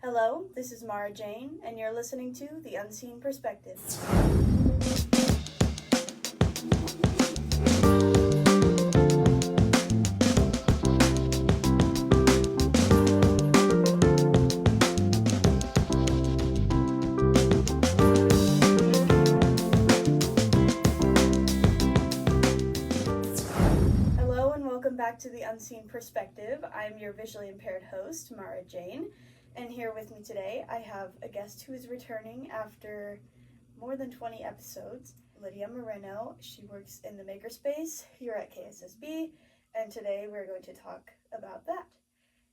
Hello, this is Mara Jane, and you're listening to The Unseen Perspective. Hello, and welcome back to The Unseen Perspective. I'm your visually impaired host, Mara Jane. And here with me today, I have a guest who is returning after more than 20 episodes, Lydia Moreno. She works in the MakerSpace here at KSSB, and today we're going to talk about that.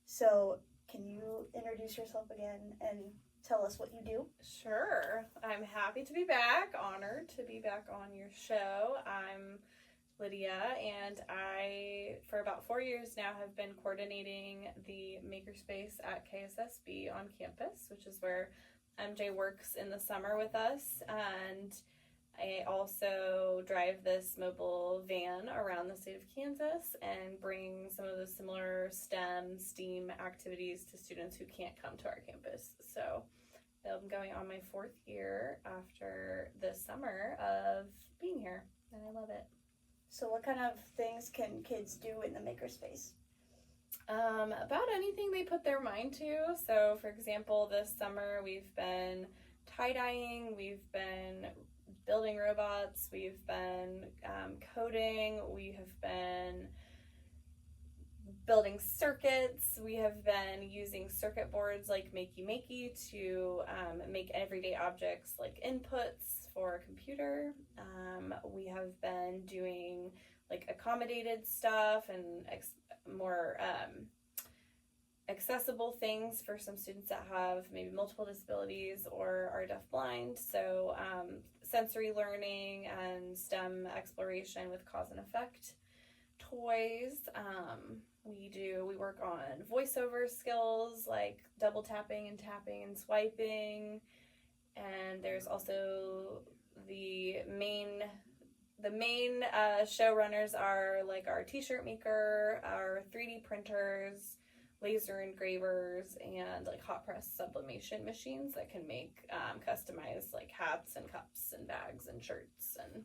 So, can you introduce yourself again and tell us what you do? Sure. I'm happy to be back, honored to be back on your show. I'm Lydia, and I, for about 4 years now, have been coordinating the MakerSpace at KSSB on campus, which is where MJ works in the summer with us, and I also drive this mobile van around the state of Kansas and bring some of the similar STEM activities to students who can't come to our campus. So I'm going on my 4th year after this summer of being here, and I love it. So what kind of things can kids do in the MakerSpace? About anything they put their mind to. So, for example, this summer we've been tie-dyeing, we've been building robots, we've been coding, we have been building circuits, we have been using circuit boards like Makey to make everyday objects like inputs for a computer. We have been doing like accommodated stuff and more accessible things for some students that have maybe multiple disabilities or are deafblind. So sensory learning and STEM exploration with cause and effect toys. We work on voiceover skills like double tapping and tapping and swiping. And there's also the main showrunners are like our t-shirt maker, our 3D printers, laser engravers, and like hot press sublimation machines that can make customized like hats and cups and bags and shirts and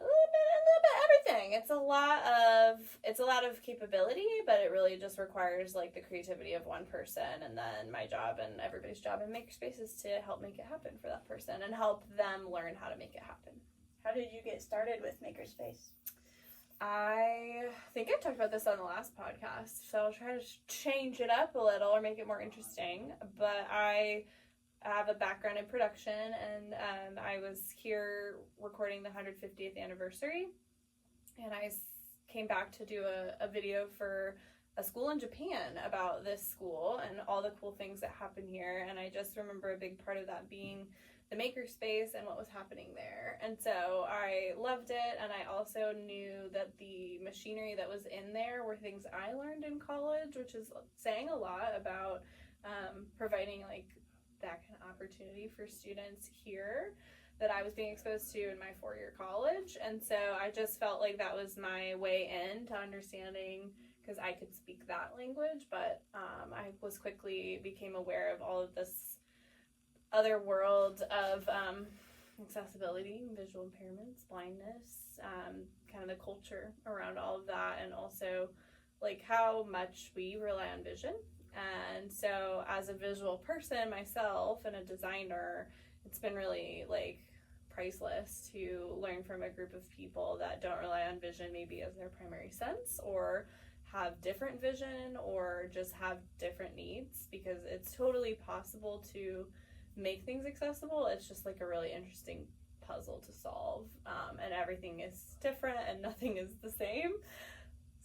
a little bit everything. It's a lot of capability, but it really just requires like the creativity of one person, and then my job and everybody's job in MakerSpace is to help make it happen for that person and help them learn how to make it happen. How did you get started with MakerSpace? I think I talked about this on the last podcast, so I'll try to change it up a little or make it more interesting. But I have a background in production, and I was here recording the 150th anniversary, and I came back to do a video for a school in Japan about this school and all the cool things that happen here. And I just remember a big part of that being the MakerSpace and what was happening there. And so I loved it, and I also knew that the machinery that was in there were things I learned in college, which is saying a lot about providing like that kind of opportunity for students here that I was being exposed to in my 4-year college. And so I just felt like that was my way in to understanding, because I could speak that language, but I was quickly became aware of all of this other world of accessibility, visual impairments, blindness, kind of the culture around all of that, and also like how much we rely on vision. And so as a visual person myself and a designer, it's been really like priceless to learn from a group of people that don't rely on vision maybe as their primary sense, or have different vision, or just have different needs, because it's totally possible to make things accessible. It's just like a really interesting puzzle to solve, and everything is different and nothing is the same.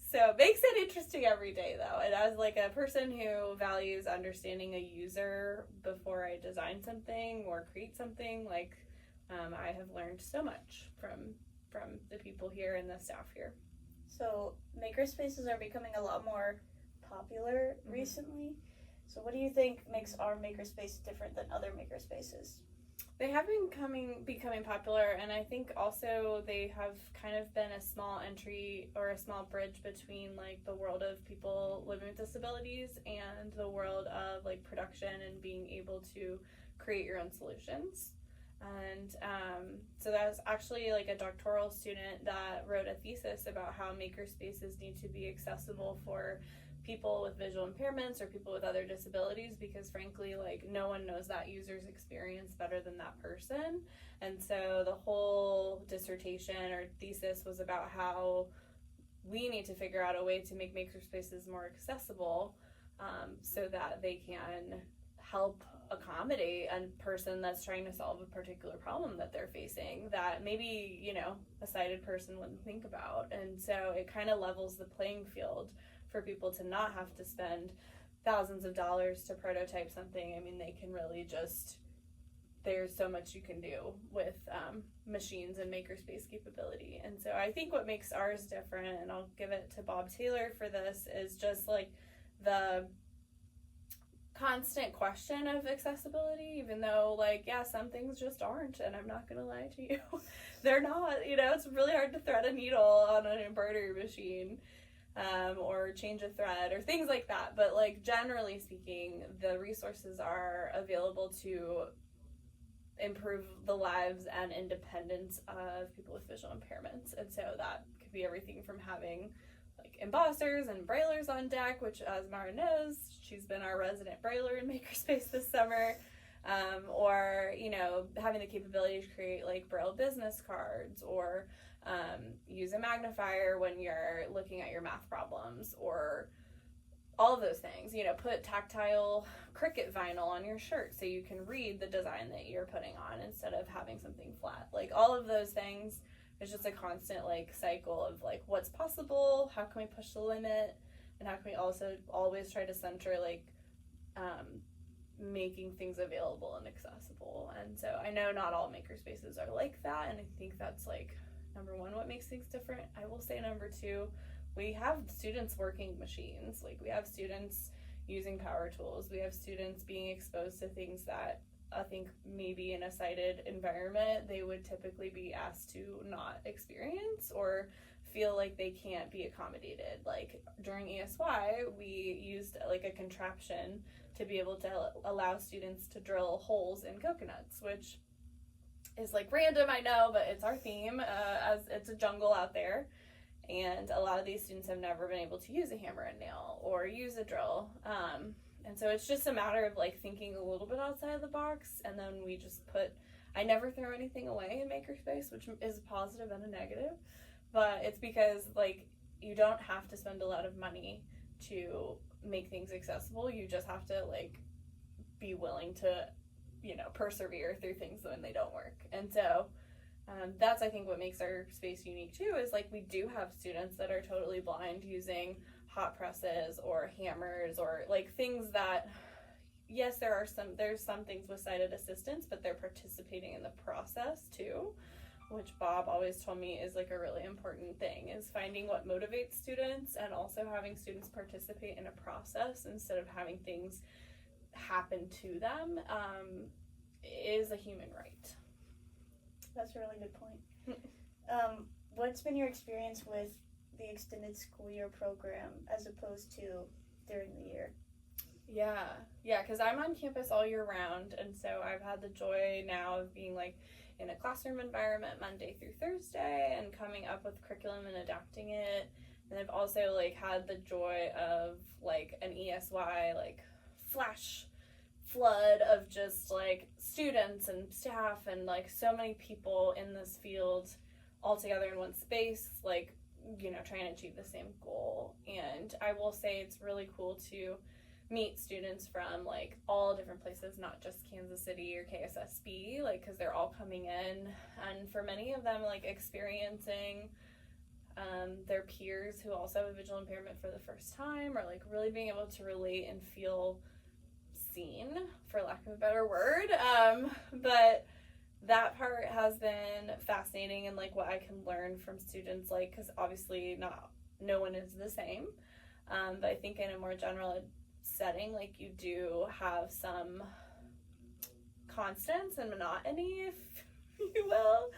So it makes it interesting every day, though. And as like a person who values understanding a user before I design something or create something, like I have learned so much from the people here and the staff here. So MakerSpaces are becoming a lot more popular recently. So what do you think makes our MakerSpace different than other MakerSpaces? They have been becoming popular, and I think also they have kind of been a small entry or a small bridge between like the world of people living with disabilities and the world of like production and being able to create your own solutions. And so that was actually like a doctoral student that wrote a thesis about how makerspaces need to be accessible for people with visual impairments or people with other disabilities, because frankly, like, no one knows that user's experience better than that person. And so the whole dissertation or thesis was about how we need to figure out a way to make makerspaces more accessible, so that they can help accommodate a person that's trying to solve a particular problem that they're facing that maybe, you know, a sighted person wouldn't think about. And so it kind of levels the playing field for people to not have to spend thousands of dollars to prototype something. I mean, they can really just, there's so much you can do with machines and makerspace capability. And so I think what makes ours different, and I'll give it to Bob Taylor for this, is just like the constant question of accessibility, even though, like, yeah, some things just aren't, and I'm not gonna lie to you. They're not, you know, it's really hard to thread a needle on an embroidery machine, or change a thread or things like that. But like, generally speaking, the resources are available to improve the lives and independence of people with visual impairments. And so that could be everything from having like embossers and braillers on deck, which, as Mara knows, she's been our resident brailler in Makerspace this summer, or, you know, having the capability to create like braille business cards, or use a magnifier when you're looking at your math problems, or all of those things. You know, put tactile Cricut vinyl on your shirt so you can read the design that you're putting on instead of having something flat. Like, all of those things, it's just a constant like cycle of like, what's possible, how can we push the limit, and how can we also always try to center like making things available and accessible. And so I know not all makerspaces are like that, and I think that's like number one, what makes things different. I will say number two, we have students working machines. Like, we have students using power tools. We have students being exposed to things that I think maybe in a sighted environment they would typically be asked to not experience or feel like they can't be accommodated. Like, during ESY, we used like a contraption to be able to allow students to drill holes in coconuts, which is like random, I know, but it's our theme, as it's a jungle out there. And a lot of these students have never been able to use a hammer and nail or use a drill. And so it's just a matter of like thinking a little bit outside of the box. And then we just I never throw anything away in Makerspace, which is a positive and a negative. But it's because like, you don't have to spend a lot of money to make things accessible. You just have to like be willing to, you know, persevere through things when they don't work. And so that's, I think, what makes our space unique too, is like, we do have students that are totally blind using hot presses or hammers or like things that, yes, there's some things with sighted assistance, but they're participating in the process too, which Bob always told me is like a really important thing, is finding what motivates students and also having students participate in a process instead of having things happen to them, is a human right. That's a really good point. What's been your experience with the extended school year program as opposed to during the year? Yeah, because I'm on campus all year round, and so I've had the joy now of being like in a classroom environment Monday through Thursday and coming up with curriculum and adapting it. And I've also like had the joy of like an ESY like flash flood of just like students and staff and like so many people in this field all together in one space, like, you know, trying to achieve the same goal. And I will say it's really cool to meet students from like all different places, not just Kansas City or KSSB, like, because they're all coming in, and for many of them like experiencing their peers who also have a visual impairment for the first time, or like really being able to relate and feel seen, for lack of a better word. But that part has been fascinating, and like what I can learn from students, like, because obviously no one is the same, but I think in a more general setting, like, you do have some constants and monotony, if you will.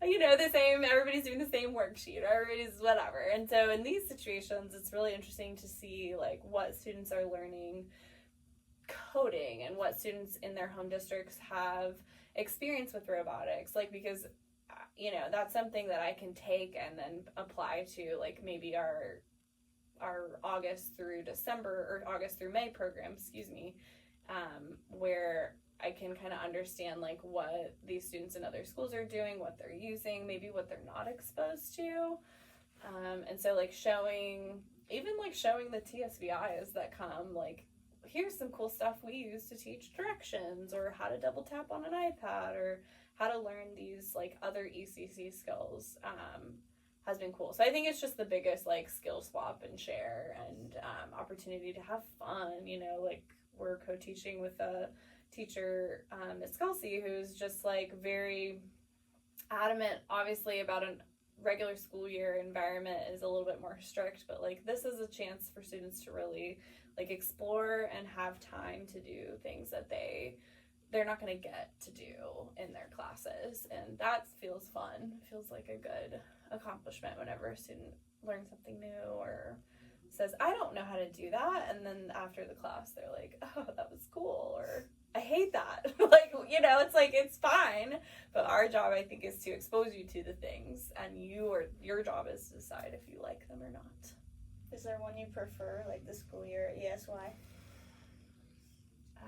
Everybody's doing the same worksheet, or everybody's whatever. And so in these situations, it's really interesting to see like what students are learning coding and what students in their home districts have experience with robotics, like, because that's something that I can take and then apply to like maybe our August through December, or August through May program, where I can kind of understand like what these students in other schools are doing, what they're using, maybe what they're not exposed to. And so like showing the TSVIs that come, like, here's some cool stuff we use to teach directions, or how to double tap on an iPad, or how to learn these like other ECC skills, has been cool. So I think it's just the biggest like skill swap and share and opportunity to have fun. Like, we're co-teaching with a teacher, Miss Kelsey, who's just like very adamant, obviously, about a regular school year environment is a little bit more strict, but like this is a chance for students to really like explore and have time to do things that they're not going to get to do in their classes, and that feels fun. It feels like a good accomplishment whenever a student learns something new or says, I don't know how to do that, and then after the class they're like, oh, that was cool, or I hate that. Like, it's like, it's fine, but our job, I think, is to expose you to the things, and your job is to decide if you like them or not. Is there one you prefer, like the school year at ESY?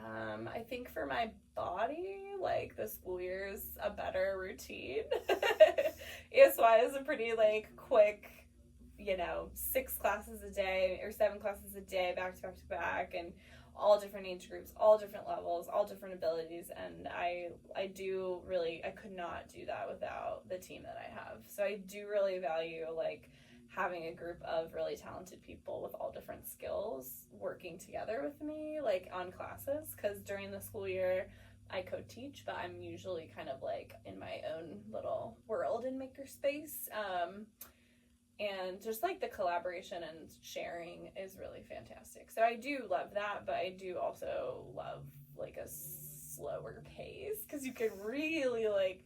I think for my body, like, the school year is a better routine. ESY is a pretty like quick, 6 classes a day or 7 classes a day, back to back to back, and all different age groups, all different levels, all different abilities, and I could not do that without the team that I have. So I do really value like having a group of really talented people with all different skills working together with me, like on classes, because during the school year I co-teach, but I'm usually kind of like in my own little world in MakerSpace. And just like the collaboration and sharing is really fantastic. So I do love that, but I do also love like a slower pace, because you can really like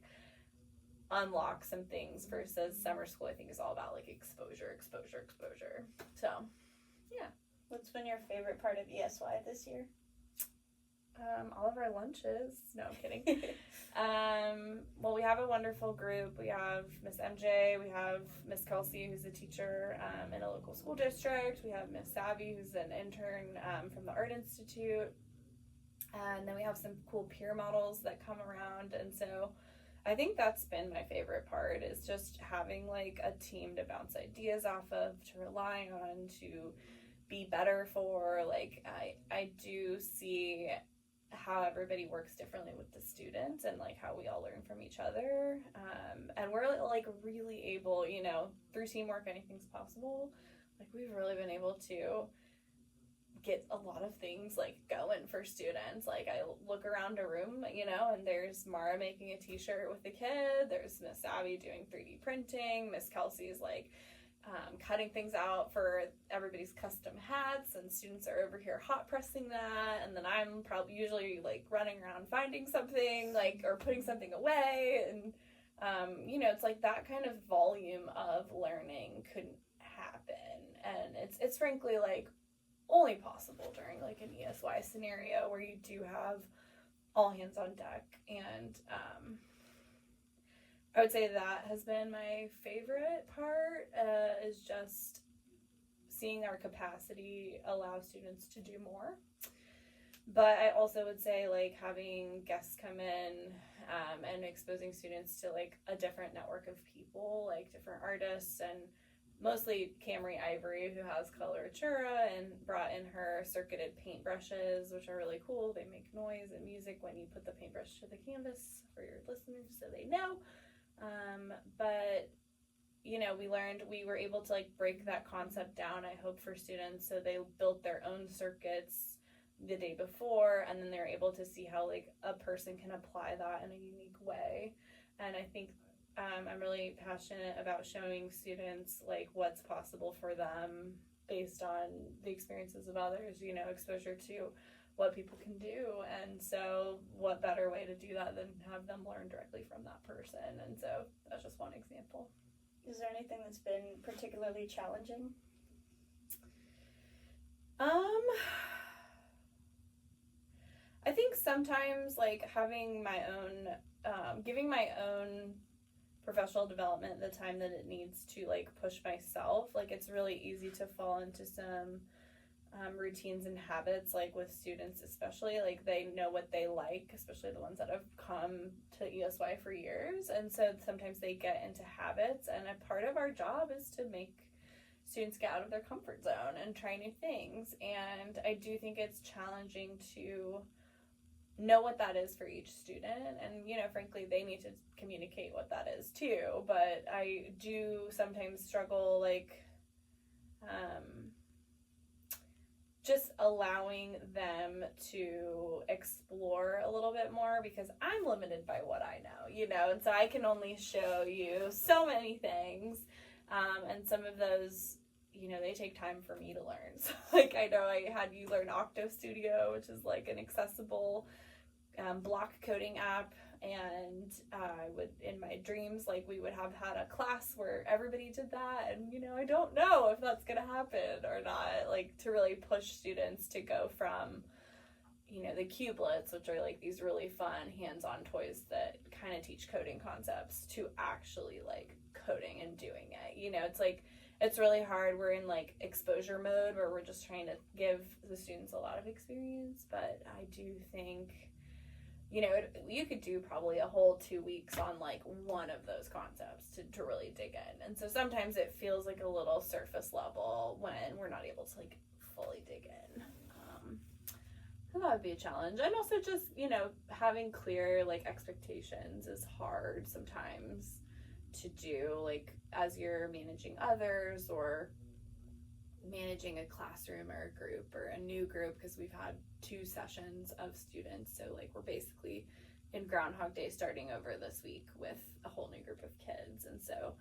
unlock some things, versus summer school I think is all about like exposure. So yeah. What's been your favorite part of ESY this year? All of our lunches. No, I'm kidding. Well, we have a wonderful group. We have Miss MJ, we have Miss Kelsey, who's a teacher in a local school district. We have Miss Savvy, who's an intern from the Art Institute. And then we have some cool peer models that come around. And so I think that's been my favorite part, is just having like a team to bounce ideas off of, to rely on, to be better for. Like, I do see how everybody works differently with the students, and like how we all learn from each other, and we're like really able, through teamwork anything's possible. Like, we've really been able to get a lot of things like going for students. Like, I look around a room, and there's Mara making a t-shirt with the kid, there's Miss Abby doing 3D printing, Miss Kelsey's like cutting things out for everybody's custom hats, and students are over here hot pressing that, and then I'm probably usually like running around finding something, like, or putting something away, and it's like that kind of volume of learning couldn't happen, and it's frankly like only possible during like an ESY scenario where you do have all hands on deck. And I would say that has been my favorite part, is just seeing our capacity allow students to do more. But I also would say like having guests come in and exposing students to like a different network of people, like different artists, and mostly Camry Ivory, who has coloratura and brought in her circuited paintbrushes, which are really cool. They make noise and music when you put the paintbrush to the canvas, for your listeners so they know. But we were able to like break that concept down, I hope, for students, so they built their own circuits the day before, and then they're able to see how like a person can apply that in a unique way. And I think I'm really passionate about showing students like what's possible for them based on the experiences of others, exposure to what people can do. And so what better way to do that than have them learn directly from that person? And so that's just one example. Is there anything that's been particularly challenging? I think sometimes like having my own, giving my own professional development the time that it needs to like push myself, like it's really easy to fall into some routines and habits, like with students especially, like they know what they like, especially the ones that have come to ESY for years, and so sometimes they get into habits, and a part of our job is to make students get out of their comfort zone and try new things. And I do think it's challenging to know what that is for each student, and frankly they need to communicate what that is too, but I do sometimes struggle like just allowing them to explore a little bit more, because I'm limited by what I know, and so I can only show you so many things, and some of those, they take time for me to learn. So like I know I had you learn Octo Studio, which is like an accessible block coding app, and I would, in my dreams, like we would have had a class where everybody did that, and I don't know if that's gonna happen or not, like to really push students to go from the cubelets, which are like these really fun hands-on toys that kind of teach coding concepts, to actually like coding and doing it. It's like it's really hard. We're in like exposure mode where we're just trying to give the students a lot of experience, but I do think you could do probably a whole 2 weeks on like one of those concepts to really dig in. And so sometimes it feels like a little surface level when we're not able to like fully dig in. So that would be a challenge. And also just, having clear like expectations is hard sometimes to do, like as you're managing others or managing a classroom or a group or a new group, because we've had 2 sessions of students, so like we're basically in Groundhog Day starting over this week with a whole new group of kids. And so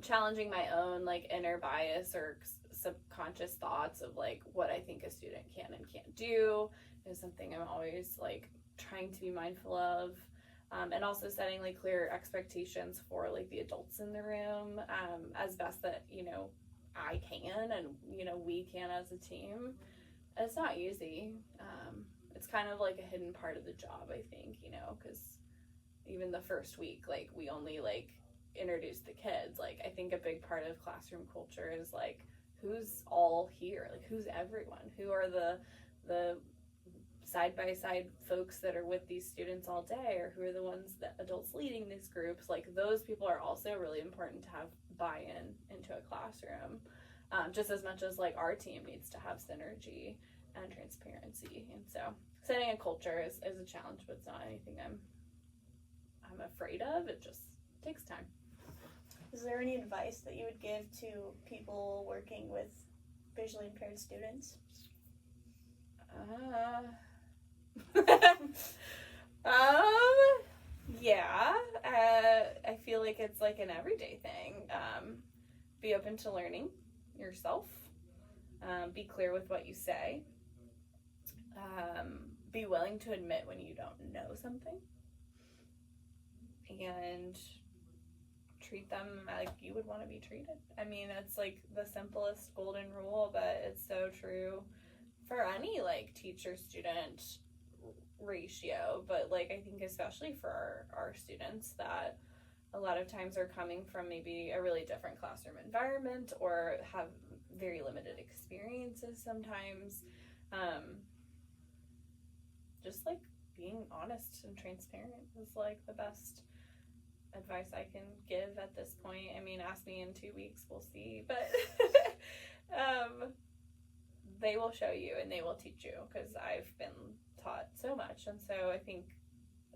challenging my own like inner bias or subconscious thoughts of like what I think a student can and can't do is something I'm always like trying to be mindful of, and also setting like clear expectations for like the adults in the room, as best that I can, and we can as a team. It's not easy. It's kind of like a hidden part of the job, I think, because even the first week, like we only like introduced the kids. Like I think a big part of classroom culture is like who's all here, like who's everyone, who are the side-by-side folks that are with these students all day, or who are the ones that adults leading these groups. Like those people are also really important to have buy-in into a classroom, just as much as like our team needs to have synergy and transparency. And so setting a culture is a challenge, but it's not anything I'm afraid of. It just takes time. Is there any advice that you would give to people working with visually impaired students? Yeah, I feel like it's like an everyday thing. Be open to learning yourself. Be clear with what you say. Be willing to admit when you don't know something. And treat them like you would want to be treated. I mean, it's like the simplest golden rule, but it's so true for any like teacher-student ratio. But like I think especially for our students that a lot of times are coming from maybe a really different classroom environment or have very limited experiences sometimes, just like being honest and transparent is like the best advice I can give at this point. I mean, ask me in 2 weeks, we'll see, but they will show you and they will teach you, because I've been taught so much. And so I think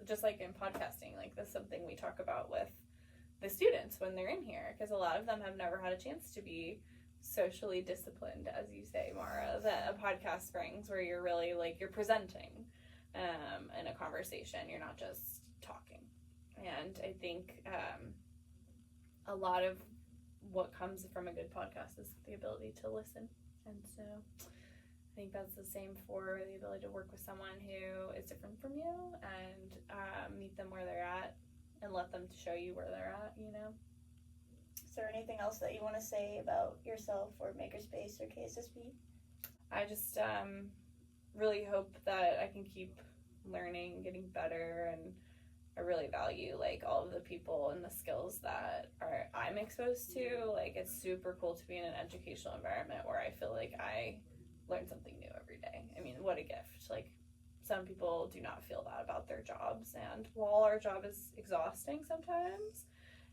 just like in podcasting, like this is something we talk about with the students when they're in here, because a lot of them have never had a chance to be socially disciplined, as you say, Mara, that a podcast brings, where you're really like you're presenting in a conversation, you're not just talking. And I think a lot of what comes from a good podcast is the ability to listen. And so think that's the same for the ability to work with someone who is different from you and meet them where they're at and let them show you where they're at, you know? Is there anything else that you want to say about yourself or MakerSpace or KSSB? I just really hope that I can keep learning, getting better, and I really value like all of the people and the skills that I'm exposed to. Like, it's super cool to be in an educational environment where I feel like I learn something new every day. I mean, what a gift. Like, some people do not feel that about their jobs, and while our job is exhausting sometimes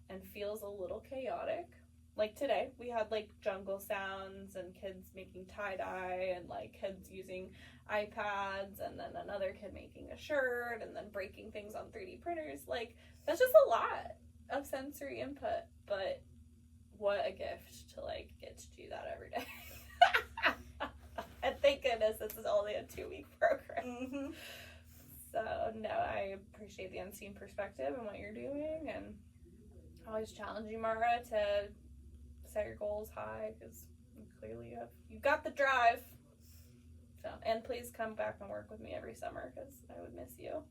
and feels a little chaotic, like today we had like jungle sounds and kids making tie-dye and like kids using iPads and then another kid making a shirt and then breaking things on 3D printers. Like, that's just a lot of sensory input, but what a gift to like get to do that every day. And thank goodness this is only a 2-week program. Mm-hmm. So no, I appreciate the unseen perspective and what you're doing, and always challenge you, Mara, to set your goals high, because clearly you've got the drive. So, and please come back and work with me every summer, because I would miss you.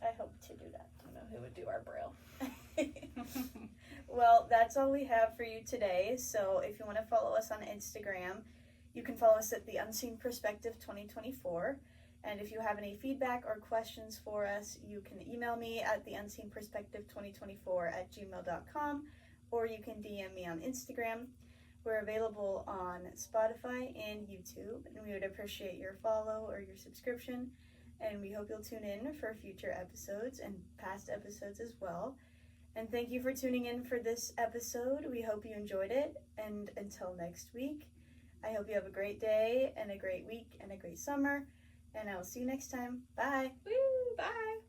I hope to do that. I don't know who would do our braille. Well, that's all we have for you today. So if you want to follow us on Instagram, you can follow us at the Unseen Perspective 2024. And if you have any feedback or questions for us, you can email me at theunseenperspective2024@gmail.com, or you can DM me on Instagram. We're available on Spotify and YouTube, and we would appreciate your follow or your subscription. And we hope you'll tune in for future episodes and past episodes as well. And thank you for tuning in for this episode. We hope you enjoyed it. And until next week, I hope you have a great day and a great week and a great summer. And I will see you next time. Bye. Woo, bye.